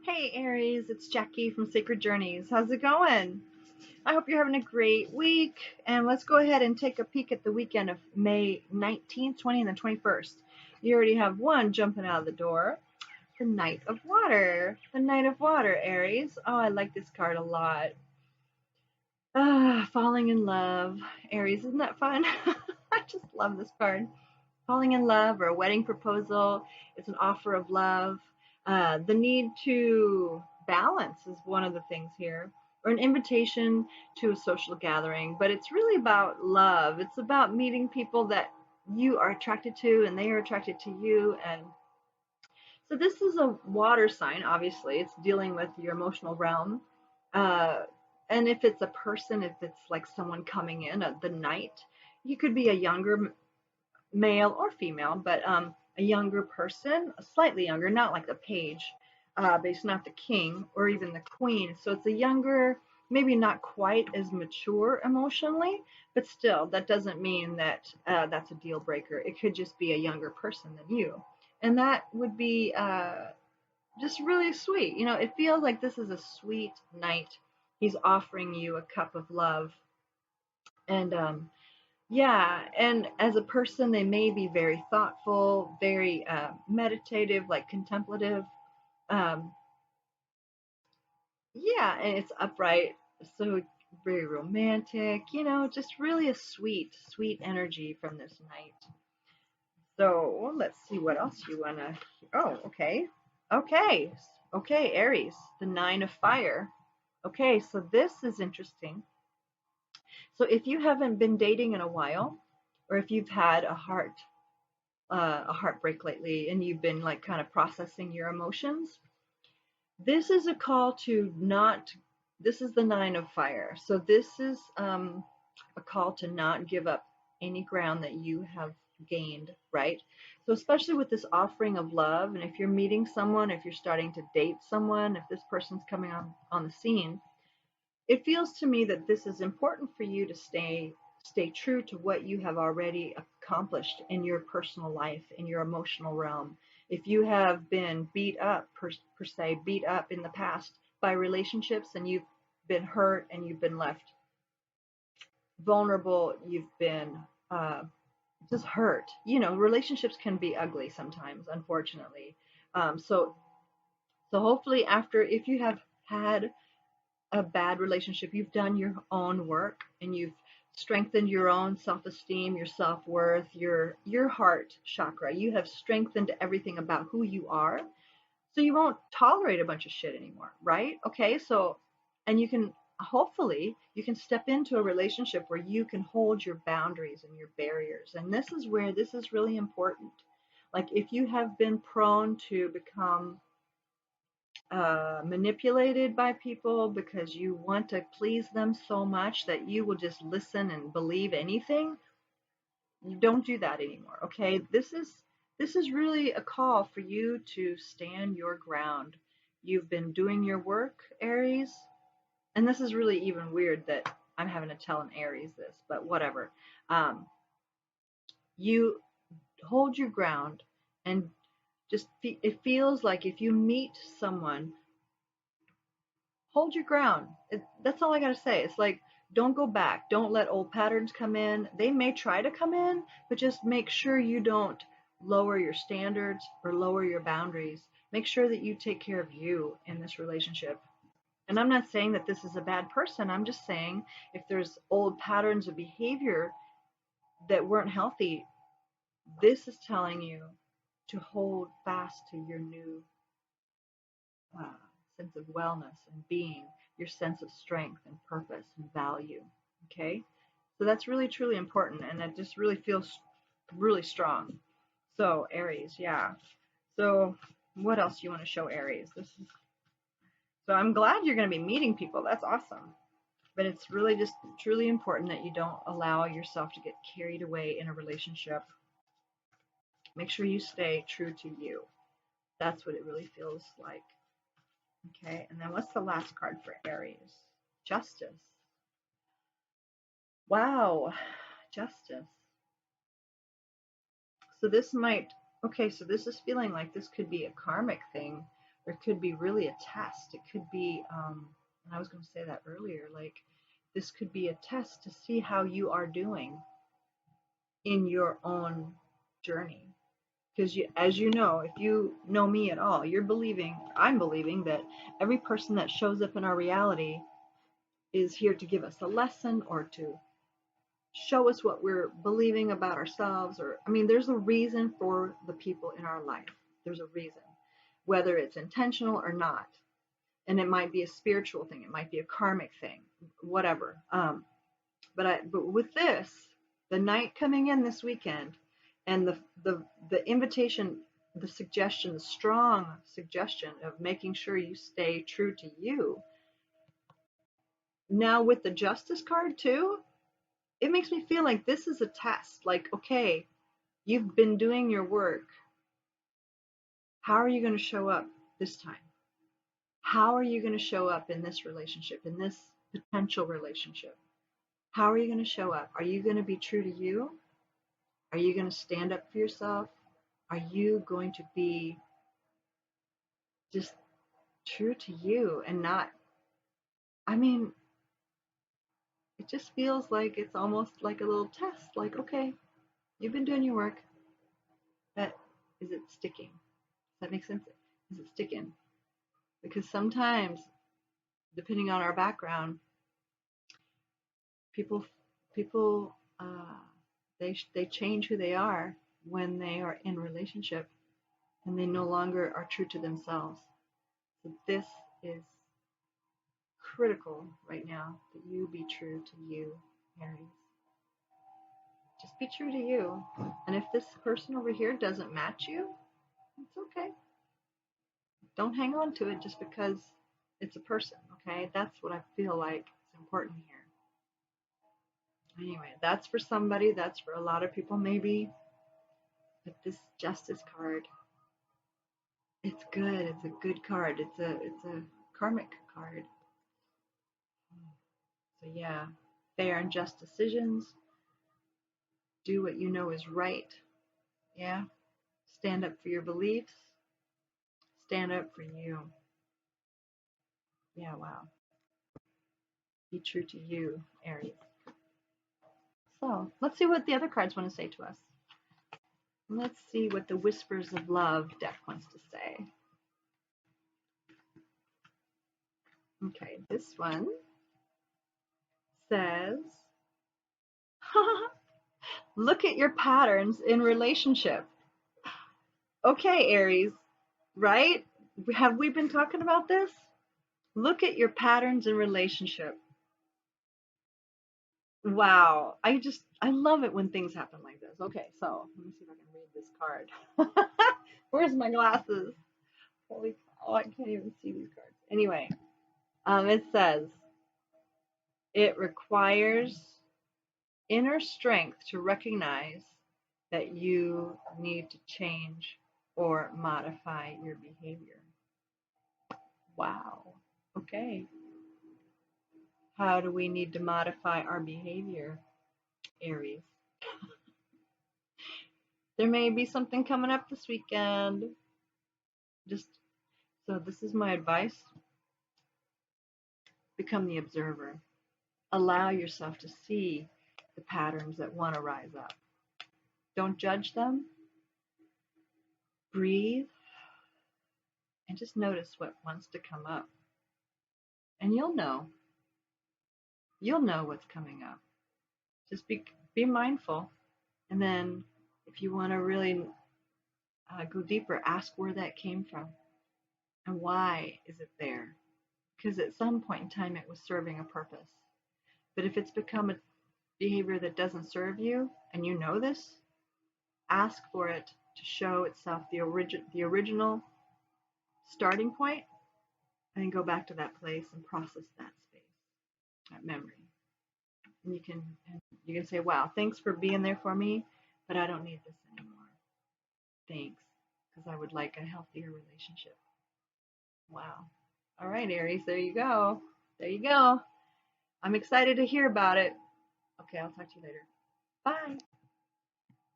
Hey Aries, it's Jackie from Sacred Journeys. How's it going? I hope you're having a great week. And let's go ahead and take a peek at the weekend of May 19th, 20th, and 21st. You already have one jumping out of the door. The Knight of Water. The Knight of Water, Aries. Oh, I like this card a lot. Falling in love. Aries, isn't that fun? I just love this card. Falling in love or a wedding proposal. It's an offer of love. The need to balance is one of the things here, or an invitation to a social gathering. But it's really about love. It's about meeting people that you are attracted to and they are attracted to you. And so this is a water sign, obviously. It's dealing with your emotional realm. Uh, and if it's a person, if it's like someone coming in at the night, you could be a younger male or female, but a younger person, a slightly younger, not like the page, but it's not the king or even the queen. So it's a younger, maybe not quite as mature emotionally, but still, that doesn't mean that that's a deal breaker. It could just be a younger person than you. And that would be just really sweet. You know, it feels like this is a sweet night. He's offering you a cup of love. And yeah, and as a person, they may be very thoughtful, very meditative, like contemplative. Um, yeah, and it's upright, so very romantic, just really a sweet, sweet energy from this night. So let's see what else you want to. Oh, okay. Okay. Okay, Aries, the Nine of Fire. Okay, so this is interesting. So if you haven't been dating in a while, or if you've had a heartbreak lately and you've been like kind of processing your emotions, this is a call to not, this is the Nine of Fire. So this is a call to not give up any ground that you have gained, right? So especially with this offering of love, and if you're meeting someone, if you're starting to date someone, if this person's coming on the scene, it feels to me that this is important for you to stay true to what you have already accomplished in your personal life, in your emotional realm. If you have been beat up, per se, beat up in the past by relationships and you've been hurt and you've been left vulnerable, you've been just hurt. Relationships can be ugly sometimes, unfortunately. So hopefully, if you have had a bad relationship, you've done your own work and you've strengthened your own self-esteem, your self-worth, your heart chakra. You have strengthened everything about who you are. So you won't tolerate a bunch of shit anymore, right? Okay, so and you can step into a relationship where you can hold your boundaries and your barriers. And this is where this is really important. Like if you have been prone to become manipulated by people because you want to please them so much that you will just listen and believe anything, you don't do that anymore. Okay, this is really a call for you to stand your ground. You've been doing your work, Aries, and this is really even weird that I'm having to tell an Aries this, but whatever. You hold your ground, and it feels like if you meet someone, hold your ground. That's all I got to say. It's like, don't go back. Don't let old patterns come in. They may try to come in, but just make sure you don't lower your standards or lower your boundaries. Make sure that you take care of you in this relationship. And I'm not saying that this is a bad person. I'm just saying if there's old patterns of behavior that weren't healthy, this is telling you to hold fast to your new uh, sense of wellness and being, your sense of strength and purpose and value. Okay, so that's really truly important, and it just really feels really strong. So Aries, yeah. So what else do you want to show Aries? So I'm glad you're going to be meeting people. That's awesome. But it's really just truly important that you don't allow yourself to get carried away in a relationship. Make sure you stay true to you. That's what it really feels like. Okay, and then what's the last card for Aries? Justice. Wow, justice. So this might, okay, so this is feeling like this could be a karmic thing There could be really a test. It could be, and I was going to say that earlier, like this could be a test to see how you are doing in your own journey. Because as you know, if you know me at all, I'm believing that every person that shows up in our reality is here to give us a lesson or to show us what we're believing about ourselves. Or, I mean, there's a reason for the people in our life. There's a reason, whether it's intentional or not. And it might be a spiritual thing, it might be a karmic thing, whatever. But with this, the night coming in this weekend, and the invitation, the suggestion, the strong suggestion of making sure you stay true to you. Now with the Justice card too, it makes me feel like this is a test. Like, okay, you've been doing your work. How are you going to show up this time? How are you going to show up in this relationship, in this potential relationship? How are you going to show up? Are you going to be true to you? Are you going to stand up for yourself? Are you going to be just true to you and not, I mean, it just feels like it's almost like a little test. Like, okay, you've been doing your work, but is it sticking? Does that make sense? Is it sticking? Because sometimes, depending on our background, people they change who they are when they are in relationship, and they no longer are true to themselves. So this is critical right now, that you be true to you, Aries. Just be true to you. And if this person over here doesn't match you, it's okay. Don't hang on to it just because it's a person, okay? That's what I feel like is important here. Anyway, that's for somebody, that's for a lot of people maybe. But this Justice card, it's good. It's a good card. It's a karmic card. So yeah, fair and just decisions. Do what you know is right. Yeah. Stand up for your beliefs. Stand up for you. Yeah, wow. Be true to you, Aries. So let's see what the other cards want to say to us. Let's see what the Whispers of Love deck wants to say. Okay, this one says, look at your patterns in relationship. Okay, Aries, right? Have we been talking about this? Look at your patterns in relationship. Wow, I love it when things happen like this. Okay, so let me see if I can read this card. Where's my glasses? Holy cow, I can't even see these cards. Anyway, it says, it requires inner strength to recognize that you need to change or modify your behavior. Wow. Okay. How do we need to modify our behavior, Aries? There may be something coming up this weekend. So this is my advice. Become the observer. Allow yourself to see the patterns that want to rise up. Don't judge them. Breathe and just notice what wants to come up. And you'll know. You'll know what's coming up. Just be mindful. And then if you want to really go deeper, ask where that came from and why is it there? Because at some point in time it was serving a purpose. But if it's become a behavior that doesn't serve you, and you know this, ask for it to show itself the original starting point, and then go back to that place and process that space, that memory. And you can say, wow, thanks for being there for me, but I don't need this anymore. Thanks, because I would like a healthier relationship. Wow. All right, Aries, there you go. There you go. I'm excited to hear about it. Okay, I'll talk to you later. Bye.